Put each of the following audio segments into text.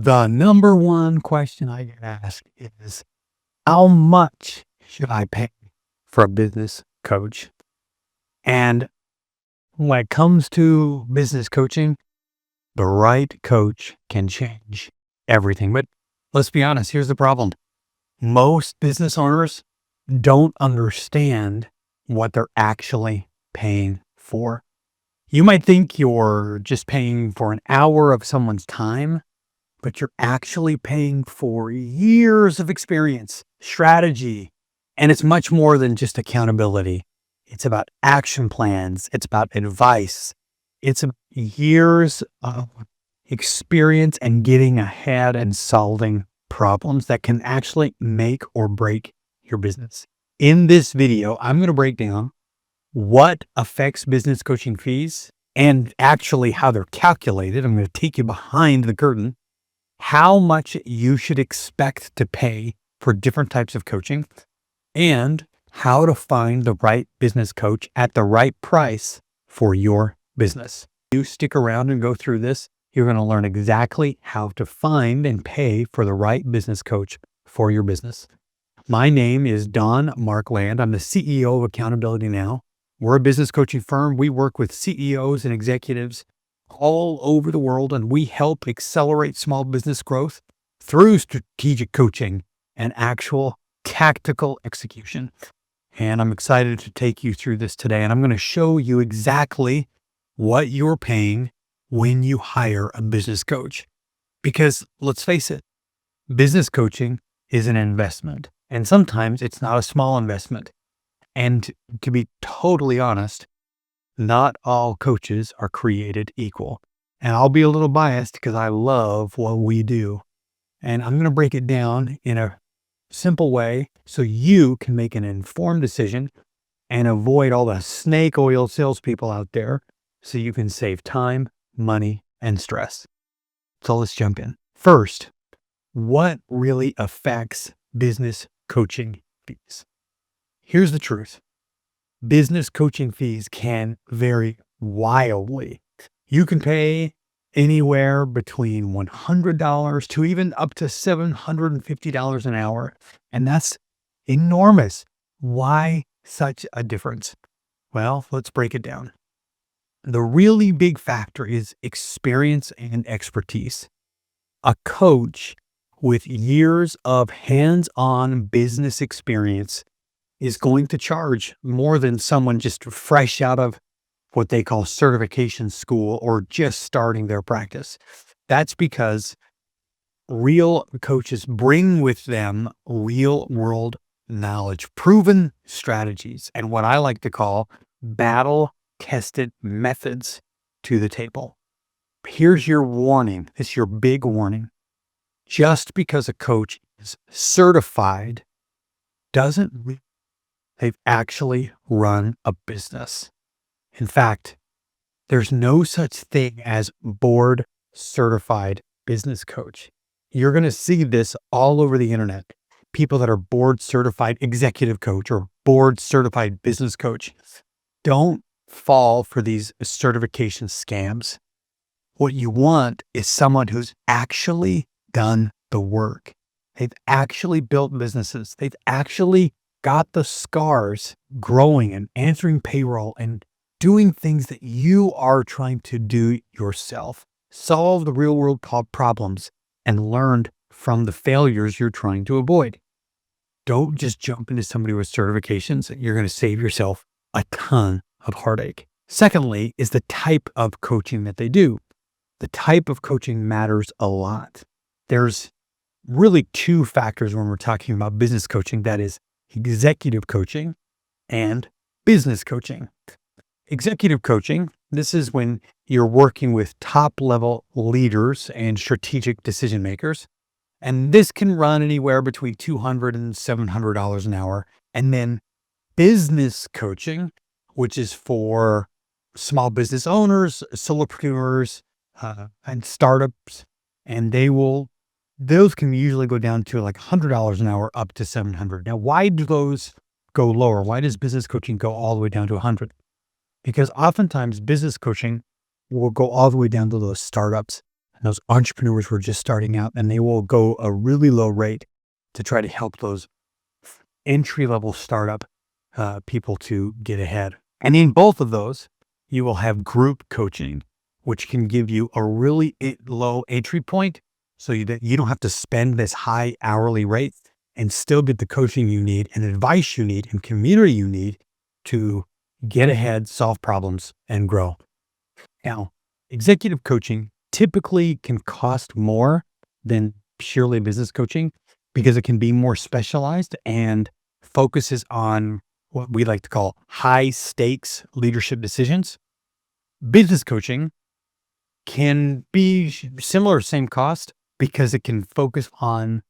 The number one question I get asked is, how much should I pay for a business coach? And when it comes to business coaching, the right coach can change everything. But let's be honest, here's the problem. Most business owners don't understand what they're actually paying for. You might think you're just paying for an hour of someone's time, but you're actually paying for years of experience, strategy, and it's much more than just accountability. It's about action plans. It's about advice. It's years of experience and getting ahead and solving problems that can actually make or break your business. In this video, I'm going to break down what affects business coaching fees and actually how they're calculated. I'm going to take you behind the curtain, how much you should expect to pay for different types of coaching, and how to find the right business coach at the right price for your business. You stick around and go through this, you're going to learn exactly how to find and pay for the right business coach for your business. My name is Don Markland. I'm the CEO of Accountability Now. We're a business coaching firm. We work with CEOs and executives all over the world, and we help accelerate small business growth through strategic coaching and actual tactical execution. And I'm excited to take you through this today. And I'm going to show you exactly what you're paying when you hire a business coach. Because let's face it, business coaching is an investment. And sometimes it's not a small investment. And to be totally honest, not all coaches are created equal. And I'll be a little biased because I love what we do. And I'm going to break it down in a simple way so you can make an informed decision and avoid all the snake oil salespeople out there so you can save time, money, and stress. So let's jump in. First, what really affects business coaching fees? Here's the truth. Business coaching fees can vary wildly. You can pay anywhere between $100 to even up to $750 an hour. And that's enormous. Why such a difference? Well, let's break it down. The really big factor is experience and expertise. A coach with years of hands-on business experience is going to charge more than someone just fresh out of what they call certification school or just starting their practice. That's because real coaches bring with them real world knowledge, proven strategies, and what I like to call battle-tested methods to the table. Here's your warning. It's your big warning. Just because a coach is certified doesn't mean they've actually run a business. In fact, there's no such thing as board certified business coach. You're going to see this all over the internet. People that are board certified executive coach or board certified business coach. Don't fall for these certification scams. What you want is someone who's actually done the work. They've actually built businesses. They've actually got the scars growing and answering payroll and doing things that you are trying to do yourself. Solve the real world problems and learned from the failures you're trying to avoid. Don't just jump into somebody with certifications. You're going to save yourself a ton of heartache. Secondly, is the type of coaching that they do. The type of coaching matters a lot. There's really two factors when we're talking about business coaching. That is executive coaching and business coaching. Executive coaching, this is when you're working with top level leaders and strategic decision makers. And this can run anywhere between $200 and $700 an hour. And then business coaching, which is for small business owners, solopreneurs, and startups. And those can usually go down to like $100 an hour up to $700. Now, why do those go lower? Why does business coaching go all the way down to $100? Because oftentimes business coaching will go all the way down to those startups, those entrepreneurs who are just starting out, and they will go a really low rate to try to help those entry-level startup people to get ahead. And in both of those, you will have group coaching, which can give you a really low entry point so that you don't have to spend this high hourly rate and still get the coaching you need and advice you need and community you need to get ahead, solve problems, and grow. Now, executive coaching typically can cost more than purely business coaching because it can be more specialized and focuses on what we like to call high stakes leadership decisions. Business coaching can be similar, same cost, because it can focus on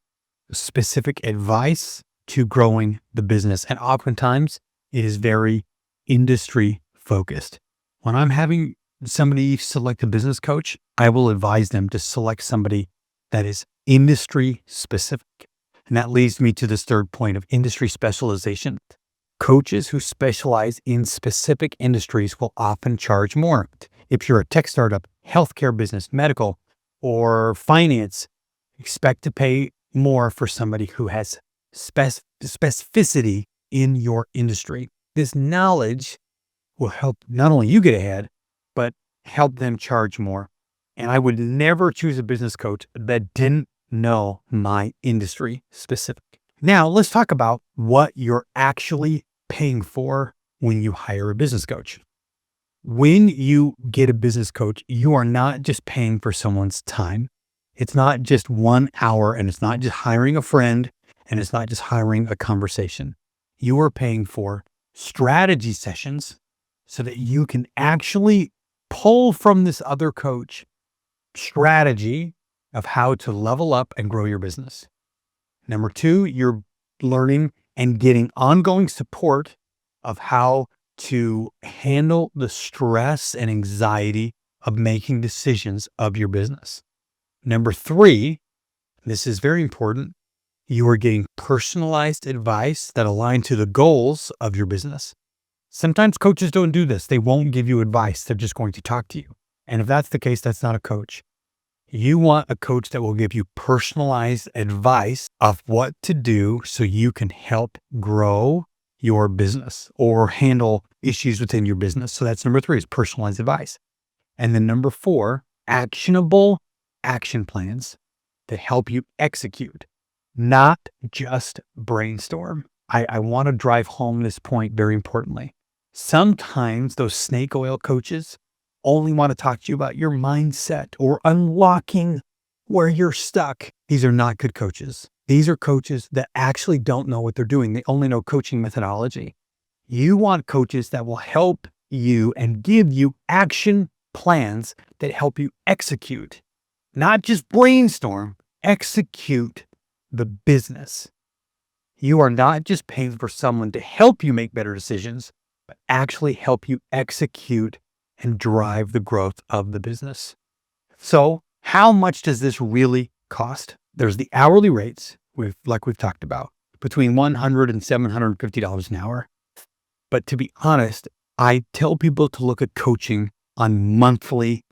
specific advice to growing the business. And oftentimes it is very industry focused. When I'm having somebody select a business coach, I will advise them to select somebody that is industry specific. And that leads me to this third point of industry specialization. Coaches who specialize in specific industries will often charge more. If you're a tech startup, healthcare business, medical, or finance, expect to pay more for somebody who has specificity in your industry. This knowledge will help not only you get ahead, but help them charge more. And I would never choose a business coach that didn't know my industry specific. Now, let's talk about what you're actually paying for when you hire a business coach. When you get a business coach, you are not just paying for someone's time. It's not just 1 hour, and it's not just hiring a friend, and it's not just hiring a conversation. You are paying for strategy sessions so that you can actually pull from this other coach strategy of how to level up and grow your business. Number two, you're learning and getting ongoing support of how to handle the stress and anxiety of making decisions of your business. Number three, this is very important, you are getting personalized advice that align to the goals of your business. Sometimes coaches don't do this. They won't give you advice. They're just going to talk to you. And if that's the case, that's not a coach. You want a coach that will give you personalized advice of what to do so you can help grow your business or handle issues within your business. So that's number three, is personalized advice. And then number four, actionable action plans that help you execute, not just brainstorm. I want to drive home this point very importantly. Sometimes those snake oil coaches only want to talk to you about your mindset or unlocking where you're stuck. These are not good coaches. These are coaches that actually don't know what they're doing. They only know coaching methodology. You want coaches that will help you and give you action plans that help you execute, not just brainstorm, execute the business. You are not just paying for someone to help you make better decisions, but actually help you execute and drive the growth of the business. So how much does this really cost? There's the hourly rates, like we've talked about, between $100 and $750 an hour. But to be honest, I tell people to look at coaching on monthly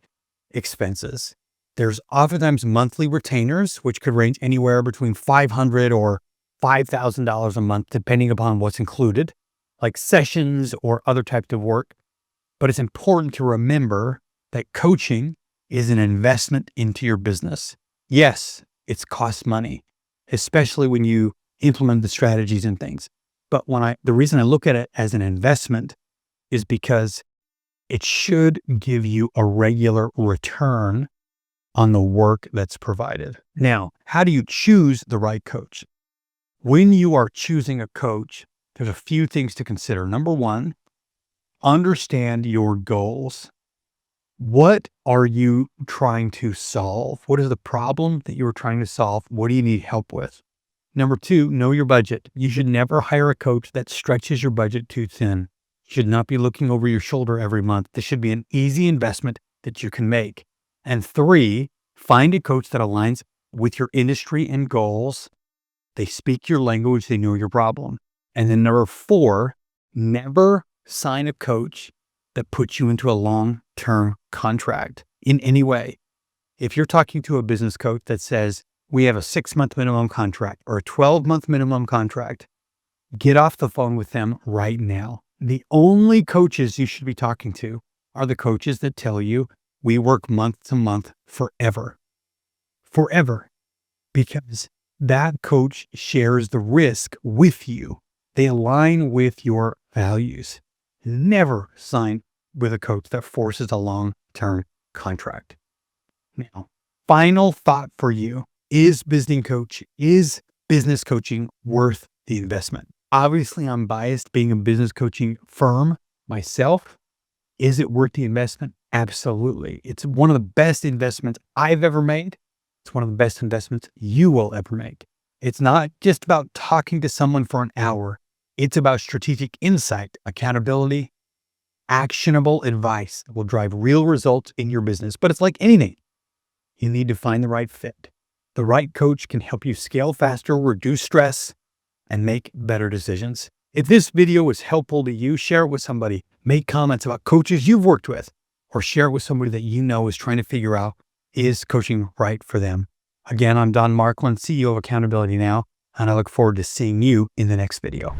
expenses. There's oftentimes monthly retainers, which could range anywhere between $500 or $5,000 a month, depending upon what's included, like sessions or other types of work. But it's important to remember that coaching is an investment into your business. Yes, it's cost money, especially when you implement the strategies and things. But the reason I look at it as an investment is because it should give you a regular return on the work that's provided. Now, how do you choose the right coach? When you are choosing a coach, there's a few things to consider. Number one, understand your goals. What are you trying to solve? What is the problem that you're trying to solve? What do you need help with? Number two, know your budget. You should never hire a coach that stretches your budget too thin. You should not be looking over your shoulder every month. This should be an easy investment that you can make. And three, find a coach that aligns with your industry and goals. They speak your language. They know your problem. And then number four, never sign a coach that puts you into a long-term contract in any way. If you're talking to a business coach that says, we have a 6-month minimum contract or a 12-month minimum contract, get off the phone with them right now. The only coaches you should be talking to are the coaches that tell you we work month to month forever. Forever. Because that coach shares the risk with you. They align with your values. Never sign with a coach that forces a long-term contract. Now, final thought for you. Is business coaching worth the investment? Obviously, I'm biased being a business coaching firm myself. Is it worth the investment? Absolutely. It's one of the best investments I've ever made. It's one of the best investments you will ever make. It's not just about talking to someone for an hour. It's about strategic insight, accountability, actionable advice that will drive real results in your business. But it's like anything. You need to find the right fit. The right coach can help you scale faster, reduce stress, and make better decisions. If this video was helpful to you, share it with somebody. Make comments about coaches you've worked with, or share it with somebody that you know is trying to figure out, is coaching right for them? Again, I'm Markland, CEO of Accountability Now, and I look forward to seeing you in the next video.